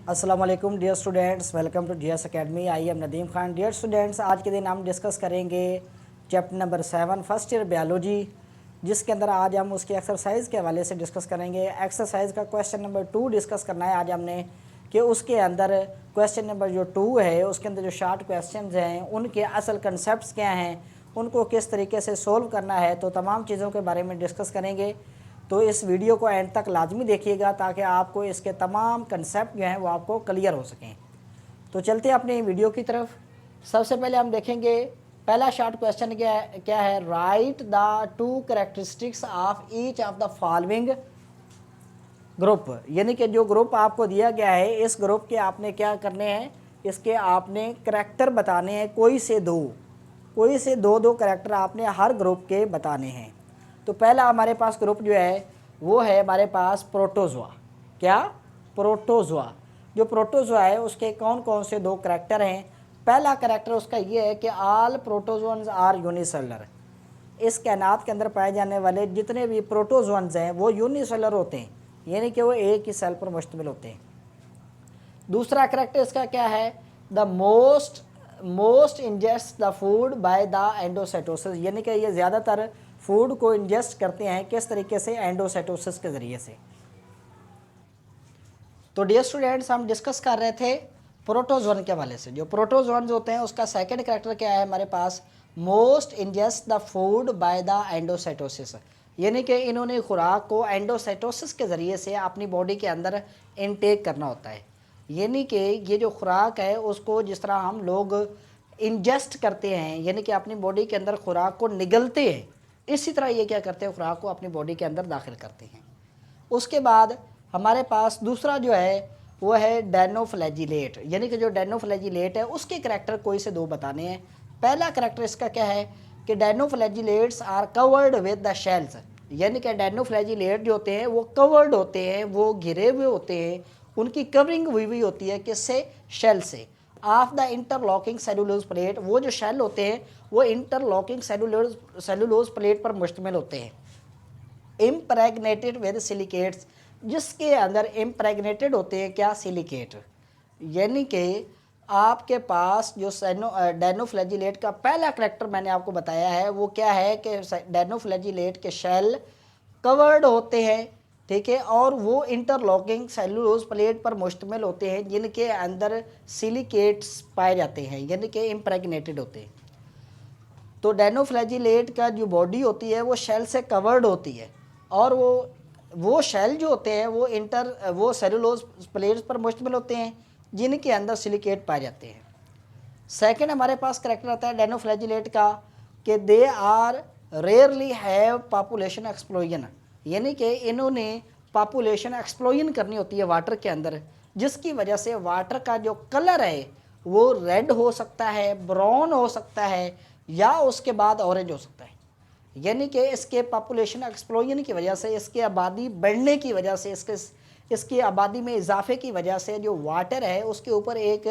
अस्सलाम वालेकुम dear students, welcome to GS academy. I am Nadeem Khan. Dear students, आज के दिन हम डिस्कस करेंगे chapter number 7 first year biology, जिसके अंदर आज हम उसके एक्सरसाइज के हवाले से डिस्कस करेंगे। एक्सरसाइज का क्वेश्चन नंबर 2 डिस्कस करना है आज हमने कि उसके अंदर क्वेश्चन नंबर जो 2 है उसके अंदर जो शार्ट क्वेश्चन हैं उनके असल कंसेप्ट क्या हैं, उनको किस तरीके से सोल्व करना है, तो तमाम चीज़ों के बारे में डिस्कस करेंगे। तो इस वीडियो को एंड तक लाजमी देखिएगा ताकि आपको इसके तमाम कंसेप्ट जो हैं वो आपको क्लियर हो सकें। तो चलते हैं अपनी वीडियो की तरफ। सबसे पहले हम देखेंगे पहला शॉर्ट क्वेश्चन क्या है। Right the 2 characteristics of each of the following group, यानी कि जो ग्रुप आपको दिया गया है इस ग्रुप के आपने क्या करने हैं, इसके आपने करैक्टर बताने हैं। कोई से दो करैक्टर आपने हर ग्रुप के बताने हैं। तो पहला हमारे पास ग्रुप जो है वो है हमारे पास प्रोटोजोआ। क्या? प्रोटोजोआ। जो प्रोटोजोआ है उसके कौन कौन से 2 करैक्टर हैं। पहला करैक्टर उसका ये है कि ऑल प्रोटोजोन्स आर यूनिसेलुलर। इस कायनात के अंदर पाए जाने वाले जितने भी प्रोटोजोन्स हैं वो यूनिसेलुलर होते हैं, यानी कि वो एक ही सेल पर मुश्तमिल होते हैं। दूसरा करैक्टर इसका क्या है? The most ingest the food by the endocytosis, यानी कि ये ज़्यादातर फूड को इंजेस्ट करते हैं किस तरीके से? एंडोसाइटोसिस के ज़रिए से। तो डियर स्टूडेंट्स, हम डिस्कस कर रहे थे प्रोटोजोन के हवाले से। जो प्रोटोजोन होते हैं उसका सेकंड करैक्टर क्या है हमारे पास? Most ingest the food by the endocytosis, यानी कि इन्होंने खुराक को एंडोसाइटोसिस के ज़रिए से अपनी बॉडी के अंदर इनटेक करना होता है। यानी कि ये जो खुराक है उसको जिस तरह हम लोग इंजेस्ट करते हैं, यानी कि अपनी बॉडी के अंदर खुराक को निगलते हैं, इसी तरह ये क्या करते हैं, खुराक को अपनी बॉडी के अंदर दाखिल करते हैं। उसके बाद हमारे पास दूसरा जो है वो है डेनोफ्लैजिलेट, यानी कि जो डेनोफ्लैजिलेट है उसके करैक्टर कोई से 2 बताने हैं। पहला करैक्टर इसका क्या है कि dinoflagellates are covered with the shells, यानी कि डेनोफ्लैजिलेट जो होते हैं वो कवर्ड होते हैं, वो घिरे हुए होते हैं, उनकी कवरिंग हुई होती है किससे? शेल से। Of the interlocking cellulose plate, वो जो शेल होते हैं वो इंटरलॉकिंग सेलुलोज प्लेट पर मुश्तमिल होते हैं। इम्प्रेगनेटेड विद सिलिकेट्स, जिसके अंदर इम्प्रेगनेटेड होते हैं क्या? सिलिकेट। यानी कि आपके पास जो डेनोफ्लैजिलेट का पहला करैक्टर मैंने आपको बताया है वो क्या है कि डेनोफ्लैजिलेट के शेल कवर्ड होते हैं, ठीक है, और वो इंटरलॉकिंग सेलुलोज प्लेट पर मुश्तमिल होते हैं जिनके अंदर सिलिकेट्स पाए जाते हैं, यानी कि इम्प्रेगनेटेड होते हैं। तो डेनोफ्लैजिलेट का जो बॉडी होती है वो शेल से कवर्ड होती है, और वो शेल जो होते हैं वो सेलुलोज प्लेट्स पर मुश्तमिल होते हैं जिनके अंदर सिलिकेट पाए जाते हैं। सेकंड हमारे पास करैक्टर आता है डेनोफ्लैजिलेट का कि they are rarely have population explosion, यानी कि इन्होंने पॉपुलेशन एक्सप्लोजन करनी होती है वाटर के अंदर, जिसकी वजह से वाटर का जो कलर है वो रेड हो सकता है, ब्राउन हो सकता है, या उसके बाद ऑरेंज हो सकता है। यानी कि इसके पॉपुलेशन एक्सप्लोजन की वजह से, इसकी आबादी बढ़ने की वजह से, इसकी आबादी में इजाफे की वजह से जो वाटर है उसके ऊपर एक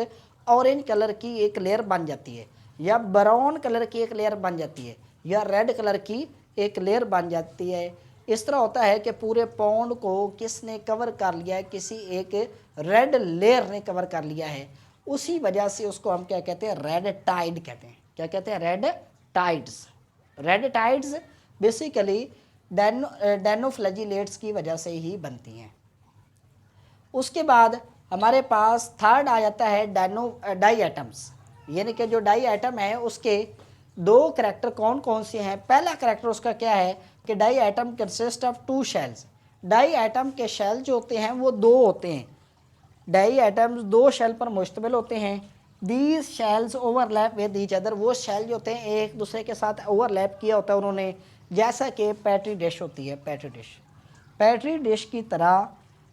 ऑरेंज कलर की एक लेयर बन जाती है, या ब्राउन कलर की एक लेयर बन जाती है, या रेड कलर की एक लेयर बन जाती है। इस तरह होता है कि पूरे पौंड को किसने कवर कर लिया है? किसी एक रेड लेयर ने कवर कर लिया है। उसी वजह से उसको हम क्या कहते हैं? रेड टाइड कहते हैं। क्या कहते हैं? Red tides. Red tides basically dinoflagellates की वजह से ही बनती हैं। उसके बाद हमारे पास थर्ड आ जाता है डाई एटम्स, यानी कि जो डाई एटम है उसके 2 करैक्टर कौन कौन से हैं। पहला करैक्टर उसका क्या है कि diatom consist of 2 shells. Diatom के शेल जो होते हैं वो 2 होते हैं। डाई एटम्स 2 शेल पर मुश्तमिल होते हैं। These shells overlap with each other, वो शेल जो होते हैं एक दूसरे के साथ ओवरलैप किया होता है उन्होंने, जैसा कि पेट्री डिश होती है। पेट्री डिश की तरह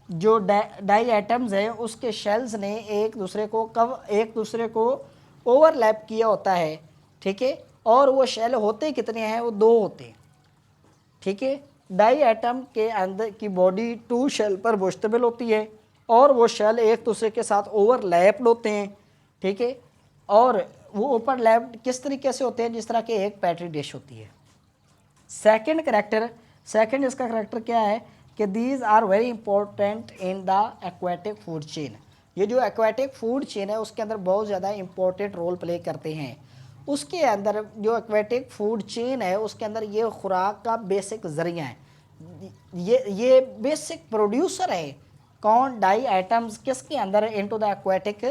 जो डाई एटम्स हैं उसके शेल्स ने एक दूसरे को ओवरलैप किया होता है, ठीक है, और वो शेल होते कितने हैं? वो 2 होते हैं, ठीक है। डाई एटम के अंदर की बॉडी 2 शेल पर मुश्तमिल होती है, और वो शेल एक दूसरे के साथ ओवरलैप्ड होते हैं, ठीक है, और वो ओवरलैप्ड किस तरीके से होते हैं? जिस तरह के एक पेट्री डिश होती है। सेकंड इसका करैक्टर क्या है कि these are very important in the aquatic food chain, ये जो एक्वाटिक फूड चेन है उसके अंदर बहुत ज़्यादा इम्पोर्टेंट रोल प्ले करते हैं। उसके अंदर जो एक्वाटिक फूड चेन है उसके अंदर ये खुराक का बेसिक ज़रिया है, ये बेसिक प्रोड्यूसर है। कौन? डाई आइटम्स किसके अंदर? Into the aquatic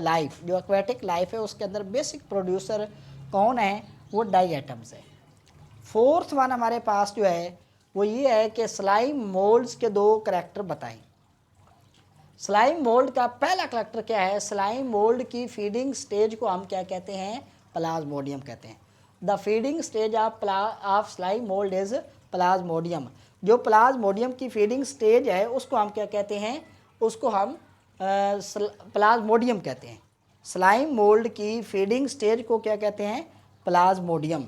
life. जो एक्वाटिक लाइफ है उसके अंदर बेसिक प्रोड्यूसर कौन है? वो डाई आइटम्स है। फोर्थ वन हमारे पास जो है वो ये है कि स्लाइम मोल्ड्स के दो करैक्टर बताएं। स्लाइम मोल्ड का पहला करैक्टर क्या है? स्लाइम मोल्ड की फीडिंग स्टेज को हम क्या कहते हैं? प्लाज्मोडियम कहते हैं। The feeding stage of slime mould is Plasmodium. जो प्लाज्मोडियम की फीडिंग स्टेज है उसको हम क्या कहते हैं? उसको हम प्लाज्मोडियम कहते हैं। स्लाइम मोल्ड की फीडिंग स्टेज को क्या कहते हैं? प्लाज्मोडियम।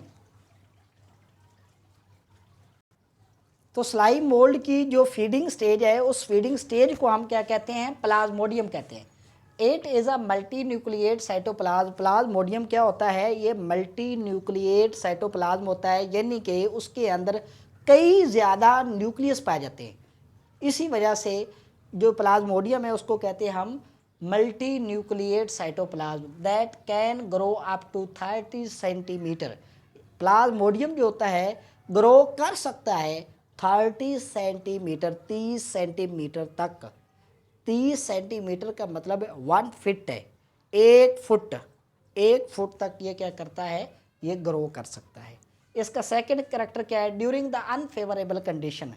तो स्लाइम मोल्ड की जो फीडिंग स्टेज है उस फीडिंग स्टेज को हम क्या कहते हैं? प्लाज्मोडियम कहते हैं। It is a multi nucleate cytoplasm. Plasmodium क्या होता है? ये मल्टी न्यूक्लिएट साइटोप्लाज्म होता है, यानी कि उसके अंदर कई ज़्यादा न्यूक्लियस पाए जाते हैं। इसी वजह से जो प्लाज्मोडियम है उसको कहते हैं हम multinucleate cytoplasm that can grow up to 30 centimetre. Plasmodium जो होता है ग्रो कर सकता है 30 सेंटीमीटर, 30 सेंटीमीटर तक। 30 सेंटीमीटर का मतलब 1 फीट है, 1 फुट तक ये क्या करता है? ये ग्रो कर सकता है। इसका सेकंड करैक्टर क्या है? During the unfavourable condition.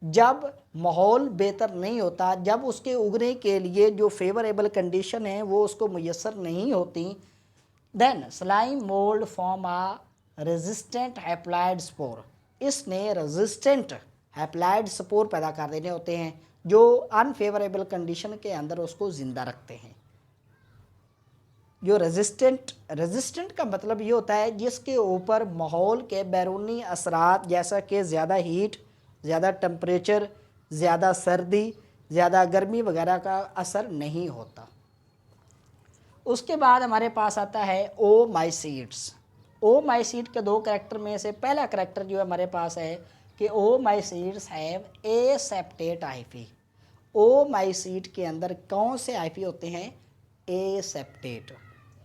जब माहौल बेहतर नहीं होता, जब उसके उगने के लिए जो फेवरेबल कंडीशन है वो उसको मुयसर नहीं होती, देन स्लाइम मोल्ड फॉर्म आ रेजिस्टेंट हैप्लॉइड स्पोर। इसने रेजिस्टेंट हैप्लॉइड स्पोर पैदा कर देने होते हैं जो अनफेवरेबल कंडीशन के अंदर उसको ज़िंदा रखते हैं। जो रेजिस्टेंट का मतलब ये होता है जिसके ऊपर माहौल के बैरूनी असरात जैसा कि ज़्यादा हीट, ज़्यादा टेम्परेचर, ज़्यादा सर्दी, ज़्यादा गर्मी वगैरह का असर नहीं होता। उसके बाद हमारे पास आता है ओमाइसीड्स। ओमाइसीड के दो करैक्टर में से पहला करैक्टर जो हमारे पास है कि ओमाइसीड्स हैव एसेप्टेट हाइफी। ओमाइसीड के अंदर कौन से हाइफी होते हैं? एसेप्टेट।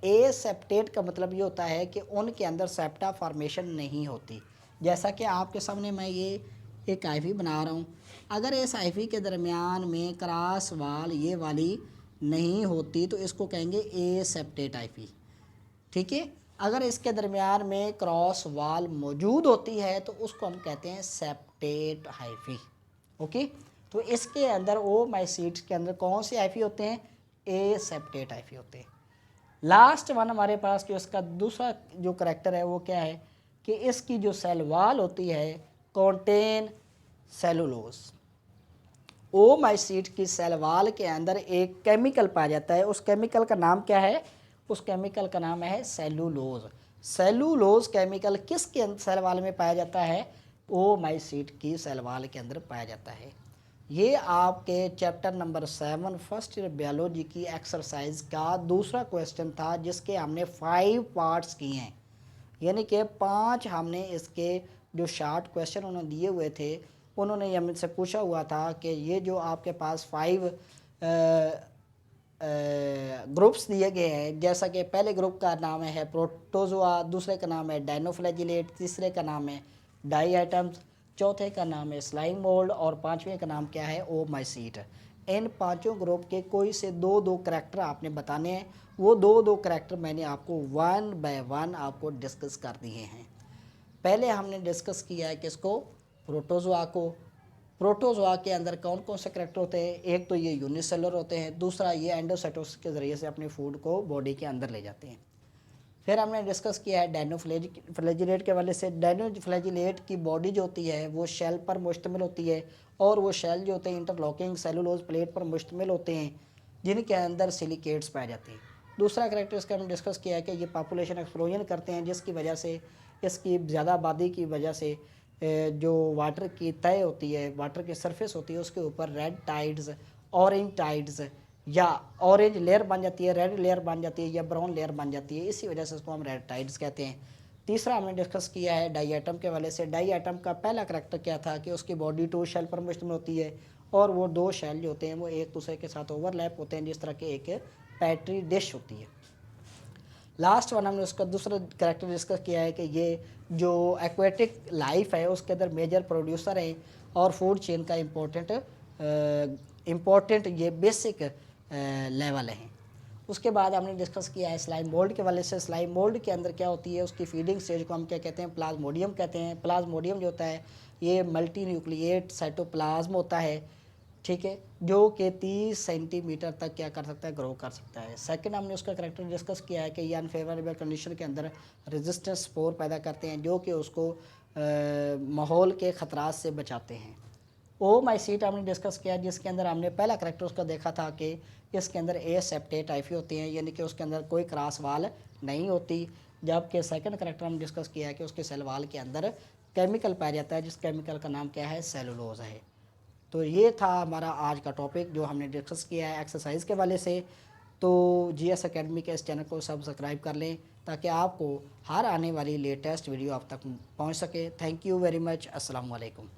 एसेप्टेट का मतलब ये होता है कि उनके अंदर सेप्टा फॉर्मेशन नहीं होती। जैसा कि आपके सामने मैं ये एक हाइफी बना रहा हूँ, अगर इस हाइफी के दरमियान में क्रॉस वाल ये वाली नहीं होती तो इसको कहेंगे एसेप्टेट हाइफी। ठीक है, अगर इसके दरमियान में क्रॉस वाल मौजूद होती है तो उसको हम कहते हैं सेप्टेट हाइफी। ओके, तो इसके अंदर ओमाइसीड्स के अंदर कौन से हाइफी होते हैं? एसेप्टेट हाइफी होते हैं। लास्ट वन हमारे पास जो इसका दूसरा जो करैक्टर है वो क्या है कि इसकी जो सेल वाल होती है कॉन्टेन सेलुलोज। ओमाइसीड की सेल वाल के अंदर एक केमिकल पाया जाता है, उस केमिकल का नाम क्या है? उस केमिकल का नाम है सेलुलोज। सेलुलोज केमिकल किसके सेल वाल में पाया जाता है? ओमाइसीड की सेल वाल के अंदर पाया जाता है। ये आपके chapter number 7 first year biology की एक्सरसाइज का दूसरा क्वेश्चन था जिसके हमने 5 पार्ट्स किए हैं, यानी कि 5 हमने इसके जो शार्ट क्वेश्चन उन्होंने दिए हुए थे उन्होंने ये हमसे पूछा हुआ था कि ये जो आपके पास 5 ग्रुप्स दिए गए हैं, जैसा कि पहले ग्रुप का नाम है प्रोटोजोआ, दूसरे का नाम है डायनोफ्लैजिलेट, तीसरे का नाम है डाई आइटम्स, चौथे का नाम है स्लाइम मोल्ड और पांचवें का नाम क्या है? ओमाइसीड। इन पांचों ग्रुप के कोई से दो दो करैक्टर आपने बताने हैं। वो दो दो करैक्टर मैंने आपको 1 बाय 1 आपको डिस्कस कर दिए हैं। पहले हमने डिस्कस किया है किसको? प्रोटोजोआ को। प्रोटोजोआ के अंदर कौन कौन से करैक्टर होते हैं? एक तो ये यूनिसेलुलर होते हैं, दूसरा ये एंडोसाइटोसिस के ज़रिए से अपने फूड को बॉडी के अंदर ले जाते हैं। फिर हमने डिस्कस किया है डायनोफ्लैजिलेट के हवाले से। डायनोफ्लैजिलेट की बॉडी जो होती है वो शेल पर मुश्तमिल होती है और वो शेल जो होते हैं इंटरलॉकिंग सेलुलोज प्लेट पर मुश्तमिल होते हैं जिनके अंदर सिलिकेट्स पाए जाते हैं। दूसरा करैक्टर इसका हमने डिस्कस किया है कि ये पॉपुलेशन एक्सप्लोजन करते हैं जिसकी वजह से इसकी ज़्यादा आबादी की वजह से जो वाटर की तय होती है, वाटर की सरफेस होती है उसके ऊपर रेड टाइड्स, ऑरेंज टाइड्स या ऑरेंज लेयर बन जाती है, रेड लेयर बन जाती है या ब्राउन लेयर बन जाती है, इसी वजह से उसको हम रेड टाइड्स कहते हैं। तीसरा हमने डिस्कस किया है डाई आइटम के हवाले से। डाई आइटम का पहला करैक्टर क्या था कि उसकी बॉडी 2 शेल पर मुश्तमिल होती है और वो दो शेल जो होते हैं वो एक दूसरे के साथ ओवरलैप होते हैं, जिस तरह की एक पैट्री डिश होती है। लास्ट वन हमने उसका दूसरा करेक्टर डिस्कस किया है कि ये जो एक्वेटिक लाइफ है उसके अंदर मेजर प्रोड्यूसर हैं और फूड चेन का इम्पोर्टेंट ये बेसिक लेवल हैं। उसके बाद हमने डिस्कस किया है स्लाइम मोल्ड के वाले से। स्लाइम मोल्ड के अंदर क्या होती है, उसकी फीडिंग स्टेज को हम क्या कहते हैं, प्लाज्मोडियम कहते हैं। प्लाज्मोडियम जो होता है ये मल्टी न्यूक्लिएट साइटोप्लाज्म होता है, ठीक है, जो कि 30 सेंटीमीटर तक क्या कर सकता है, ग्रो कर सकता है। सेकंड हमने उसका करेक्टर डिस्कस किया है कि ये अनफेवरेबल कंडीशन के अंदर रेजिस्टेंस स्पोर पैदा करते हैं जो कि उसको माहौल के ख़तरात से बचाते हैं। ओमाइसीट हमने डिस्कस किया जिसके अंदर हमने पहला करेक्टर उसका देखा था कि इसके अंदर एसेप्टेट टाइफी होती हैं, यानी कि उसके अंदर कोई क्रॉस वाल नहीं होती। जबकि सेकंड करेक्टर हमने डिस्कस किया है कि उसके सेल वाल के अंदर केमिकल पाया जाता है, जिस केमिकल का नाम क्या है, सेलुलोज है। तो ये था हमारा आज का टॉपिक जो हमने डिस्कस किया है एक्सरसाइज के वाले से। तो जीएस एकेडमी के इस चैनल को सब्सक्राइब कर लें ताकि आपको हर आने वाली लेटेस्ट वीडियो आप तक पहुंच सके। Thank you very much. अस्सलाम वालेकुम।